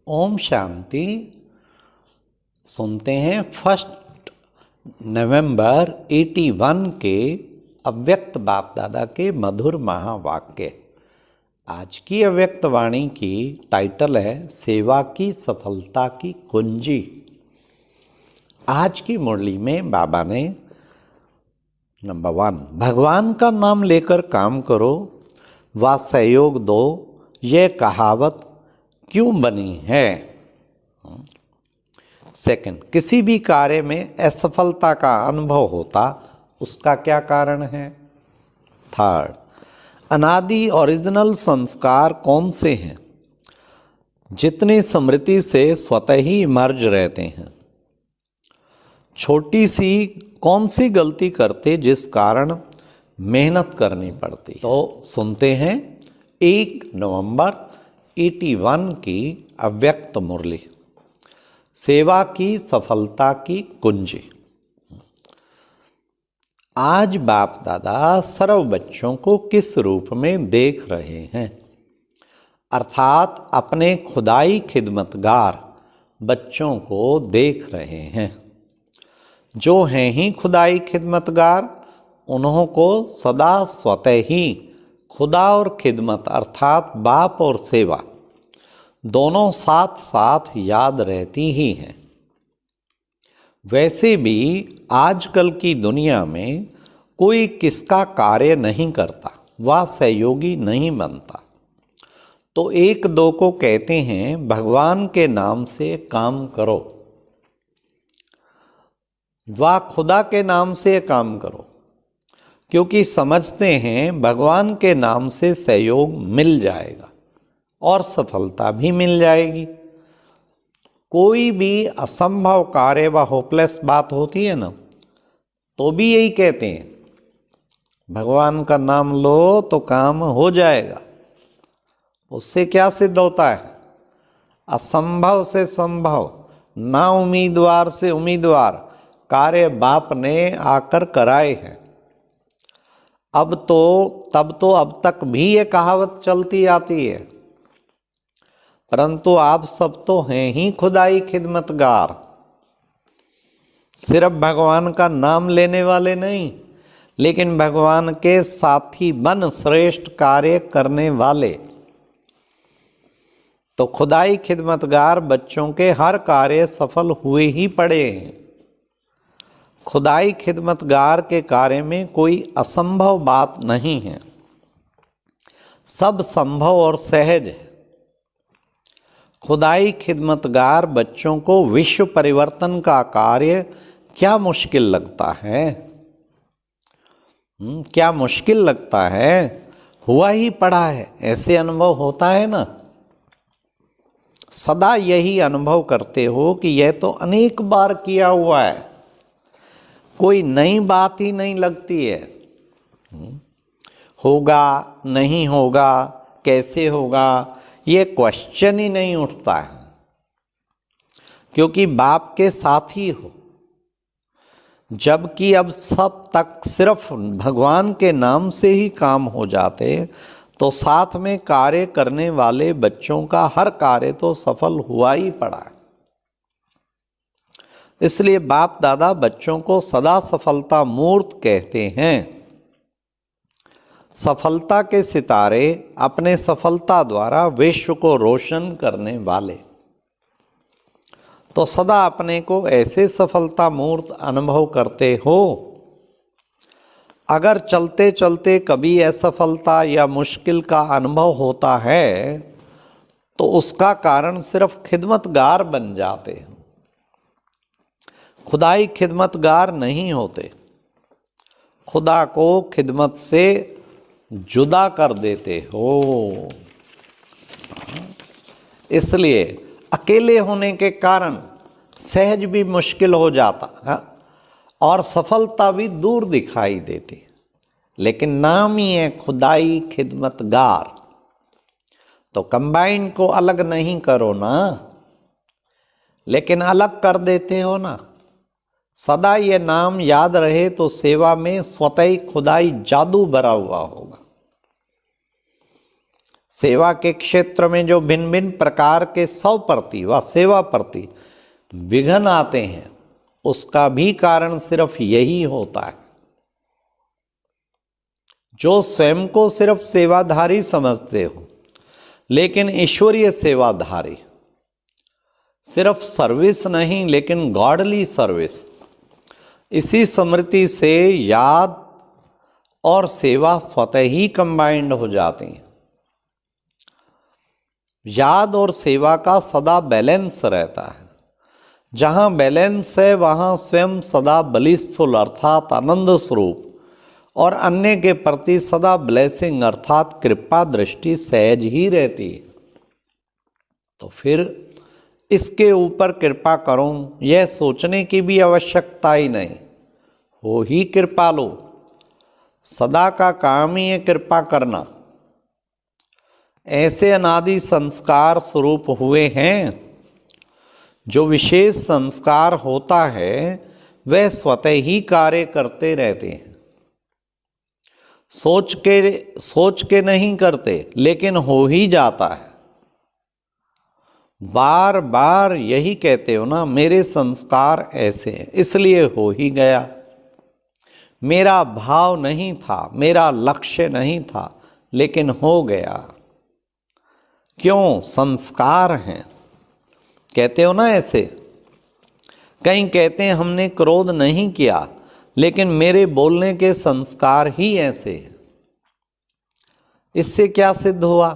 ओम शांति। सुनते हैं 1 नवंबर 81 के अव्यक्त बाप दादा के मधुर महावाक्य। आज की अव्यक्त वाणी की टाइटल है सेवा की सफलता की कुंजी। आज की मुरली में बाबा ने नंबर 1 भगवान का नाम लेकर काम करो व सहयोग दो, यह कहावत क्यों बनी है। सेकंड, किसी भी कार्य में असफलता का अनुभव होता उसका क्या कारण है। थर्ड, अनादि ओरिजिनल संस्कार कौन से हैं जितने स्मृति से स्वतः ही मर्ज रहते हैं। छोटी सी कौन सी गलती करते जिस कारण मेहनत करनी पड़ती। तो सुनते हैं 1 नवंबर 81 की अव्यक्त मुरली, सेवा की सफलता की कुंजी। आज बाप दादा सर्व बच्चों को किस रूप में देख रहे हैं, अर्थात अपने खुदाई खिदमतगार बच्चों को देख रहे हैं। जो हैं ही खुदाई खिदमतगार, उन्हों को सदा स्वतः ही खुदा और खिदमत अर्थात बाप और सेवा दोनों साथ साथ याद रहती ही हैं। वैसे भी आजकल की दुनिया में कोई किसका कार्य नहीं करता व सहयोगी नहीं बनता, तो एक दो को कहते हैं भगवान के नाम से काम करो व खुदा के नाम से काम करो, क्योंकि समझते हैं भगवान के नाम से सहयोग मिल जाएगा और सफलता भी मिल जाएगी। कोई भी असंभव कार्य व होपलेस बात होती है ना, तो भी यही कहते हैं भगवान का नाम लो तो काम हो जाएगा। उससे क्या सिद्ध होता है, असंभव से संभव, ना उम्मीदवार से उम्मीदवार कार्य बाप ने आकर कराए हैं। अब तक भी ये कहावत चलती आती है, परंतु आप सब तो हैं ही खुदाई खिदमतगार, सिर्फ भगवान का नाम लेने वाले नहीं, लेकिन भगवान के साथी बन श्रेष्ठ कार्य करने वाले। तो खुदाई खिदमतगार बच्चों के हर कार्य सफल हुए ही पड़े हैं। खुदाई खिदमतगार के कार्य में कोई असंभव बात नहीं है, सब संभव और सहज है। खुदाई खिदमतगार बच्चों को विश्व परिवर्तन का कार्य क्या मुश्किल लगता है। क्या मुश्किल लगता है, हुआ ही पड़ा है, ऐसे अनुभव होता है ना। सदा यही अनुभव करते हो कि यह तो अनेक बार किया हुआ है, कोई नई बात ही नहीं लगती है। होगा नहीं होगा, कैसे होगा, ये क्वेश्चन ही नहीं उठता है, क्योंकि बाप के साथ ही हो। जबकि अब सब तक सिर्फ भगवान के नाम से ही काम हो जाते, तो साथ में कार्य करने वाले बच्चों का हर कार्य तो सफल हुआ ही पड़ा है। इसलिए बाप दादा बच्चों को सदा सफलता मूर्त कहते हैं। सफलता के सितारे अपने सफलता द्वारा विश्व को रोशन करने वाले। तो सदा अपने को ऐसे सफलता मूर्त अनुभव करते हो। अगर चलते चलते कभी असफलता या मुश्किल का अनुभव होता है, तो उसका कारण सिर्फ खिदमतगार बन जाते हैं, खुदाई खिदमतगार नहीं होते। खुदा को खिदमत से जुदा कर देते हो। इसलिए अकेले होने के कारण सहज भी मुश्किल हो जाता और सफलता भी दूर दिखाई देती। लेकिन नाम ही है खुदाई खिदमतगार, तो कंबाइन को अलग नहीं करो ना, लेकिन अलग कर देते हो ना। सदा ये नाम याद रहे तो सेवा में स्वतः खुदाई जादू भरा हुआ होगा। सेवा के क्षेत्र में जो भिन्न भिन्न प्रकार के 100 प्रति व सेवा प्रति विघ्न आते हैं, उसका भी कारण सिर्फ यही होता है। जो स्वयं को सिर्फ सेवाधारी समझते हो, लेकिन ईश्वरीय सेवाधारी, सिर्फ सर्विस नहीं लेकिन गॉडली सर्विस, इसी स्मृति से याद और सेवा स्वतः ही कंबाइंड हो जाती हैं। याद और सेवा का सदा बैलेंस रहता है। जहाँ बैलेंस है वहाँ स्वयं सदा ब्लिसफुल अर्थात आनंद स्वरूप और अन्य के प्रति सदा ब्लेसिंग अर्थात कृपा दृष्टि सहज ही रहती है। तो फिर इसके ऊपर कृपा करूं यह सोचने की भी आवश्यकता ही नहीं, हो ही कृपालु। सदा का काम ही है कृपा करना। ऐसे अनादि संस्कार स्वरूप हुए हैं। जो विशेष संस्कार होता है वह स्वतः ही कार्य करते रहते हैं। सोच के नहीं करते, लेकिन हो ही जाता है। बार बार यही कहते हो ना, मेरे संस्कार ऐसे हैं इसलिए हो ही गया। मेरा भाव नहीं था, मेरा लक्ष्य नहीं था, लेकिन हो गया। क्यों? संस्कार हैं। कहते हो ना ऐसे। कहीं कहते हैं हमने क्रोध नहीं किया, लेकिन मेरे बोलने के संस्कार ही ऐसे हैं। इससे क्या सिद्ध हुआ?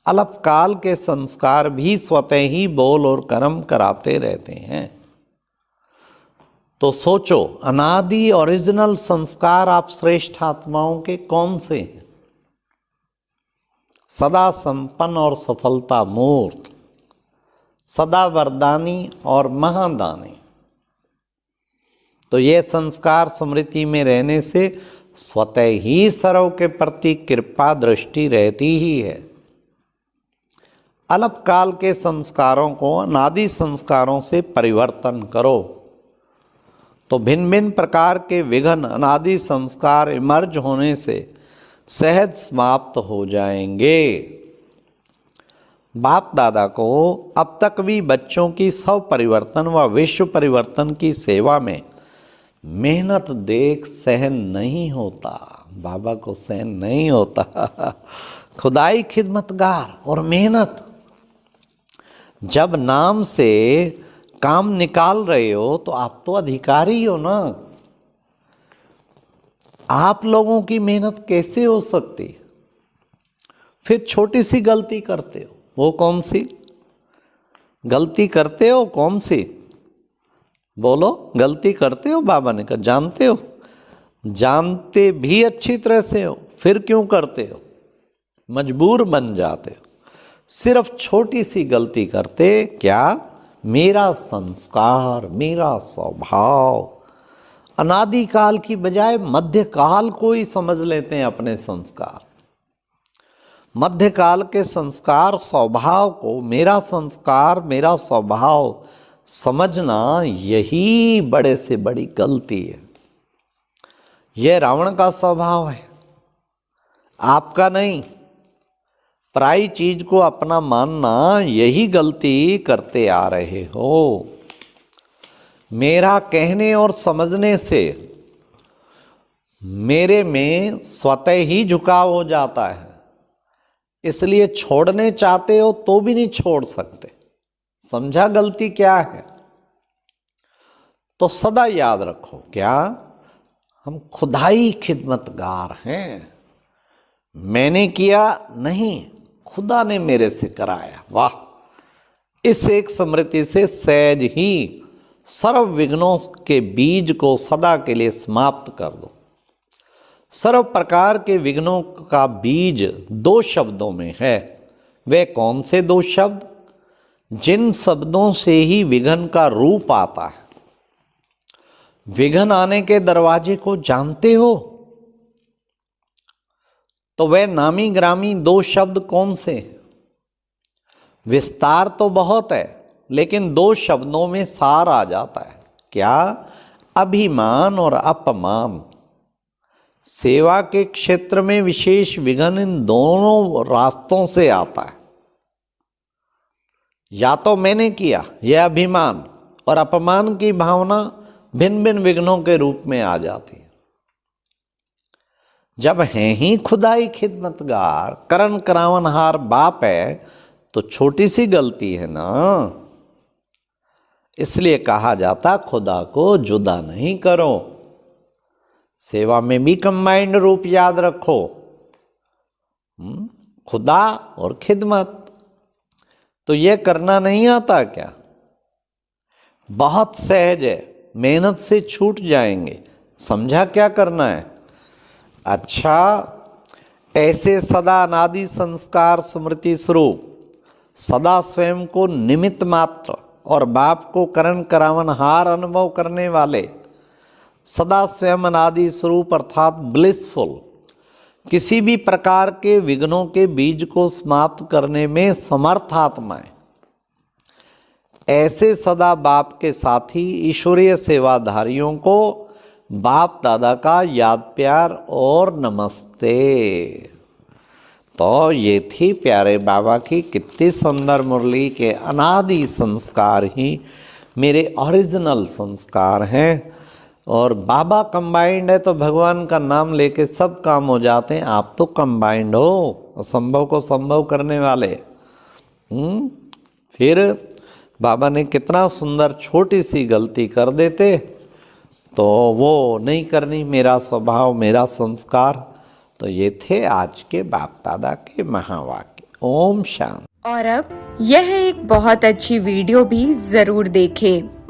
अल्पकाल के संस्कार भी स्वतः ही बोल और कर्म कराते रहते हैं। तो सोचो, अनादि ओरिजिनल संस्कार आप श्रेष्ठ आत्माओं के कौन से हैं? सदा संपन्न और सफलता मूर्त, सदा वरदानी और महादानी। तो ये संस्कार स्मृति में रहने से स्वतः ही सर्व के प्रति कृपा दृष्टि रहती ही है। अल्पकाल के संस्कारों को अनादि संस्कारों से परिवर्तन करो तो भिन्न भिन्न प्रकार के विघ्न अनादि संस्कार इमर्ज होने से सहज समाप्त हो जाएंगे। बाप दादा को अब तक भी बच्चों की स्व परिवर्तन व विश्व परिवर्तन की सेवा में मेहनत देख सहन नहीं होता। बाबा को सहन नहीं होता। खुदाई खिदमतगार और मेहनत। जब नाम से काम निकाल रहे हो तो आप तो अधिकारी हो ना। आप लोगों की मेहनत कैसे हो सकती? फिर छोटी सी गलती करते हो, वो कौन सी गलती करते हो? कौन सी? बोलो, गलती करते हो? बाबा ने कहा जानते हो, जानते भी अच्छी तरह से हो, फिर क्यों करते हो? मजबूर बन जाते हो। सिर्फ छोटी सी गलती करते क्या? मेरा संस्कार, मेरा स्वभाव। अनादिकाल की बजाय मध्यकाल को ही समझ लेते हैं अपने संस्कार। मध्यकाल के संस्कार स्वभाव को मेरा संस्कार, मेरा स्वभाव समझना, यही बड़े से बड़ी गलती है। यह रावण का स्वभाव है, आपका नहीं। पराई चीज को अपना मानना, यही गलती करते आ रहे हो। मेरा कहने और समझने से मेरे में स्वतः ही झुकाव हो जाता है, इसलिए छोड़ने चाहते हो तो भी नहीं छोड़ सकते। समझा गलती क्या है? तो सदा याद रखो, क्या हम खुदाई खिदमतगार हैं। मैंने किया नहीं, खुदा ने मेरे से कराया। वाह! इस एक स्मृति से सहज ही सर्व विघ्नों के बीज को सदा के लिए समाप्त कर दो। सर्व प्रकार के विघ्नों का बीज 2 शब्दों में है। वे कौन से 2 शब्द? जिन शब्दों से ही विघ्न का रूप आता है। विघ्न आने के दरवाजे को जानते हो? तो वे नामी ग्रामी 2 शब्द कौन से? विस्तार तो बहुत है, लेकिन 2 शब्दों में सार आ जाता है। क्या? अभिमान और अपमान। सेवा के क्षेत्र में विशेष विघ्न इन दोनों रास्तों से आता है। या तो मैंने किया, यह अभिमान और अपमान की भावना भिन्न भिन्न विघ्नों के रूप में आ जाती है। जब हैं ही खुदाई खिदमतगार, करण करावनहार बाप है, तो छोटी सी गलती है ना। इसलिए कहा जाता खुदा को जुदा नहीं करो। सेवा में भी कंबाइंड रूप याद रखो, खुदा और खिदमत। तो ये करना नहीं आता क्या? बहुत सहज है, मेहनत से छूट जाएंगे। समझा क्या करना है? अच्छा, ऐसे सदा अनादि संस्कार स्मृति स्वरूप, सदा स्वयं को निमित्त मात्र और बाप को करण करावनहार अनुभव करने वाले, सदा स्वयं अनादि स्वरूप अर्थात ब्लिसफुल, किसी भी प्रकार के विघ्नों के बीज को समाप्त करने में समर्थ आत्माएं, ऐसे सदा बाप के साथी ईश्वरीय सेवाधारियों को बाप दादा का याद प्यार और नमस्ते। तो ये थी प्यारे बाबा की कितनी सुंदर मुरली के अनादि संस्कार ही मेरे ओरिजिनल संस्कार हैं। और बाबा कंबाइंड है तो भगवान का नाम लेके सब काम हो जाते हैं। आप तो कंबाइंड हो, असंभव को संभव करने वाले। फिर बाबा ने कितना सुंदर छोटी सी गलती कर देते तो वो नहीं करनी, मेरा स्वभाव मेरा संस्कार। तो ये थे आज के बाप दादा के महावाक्य। ओम शांति। और अब यह एक बहुत अच्छी वीडियो भी जरूर देखें।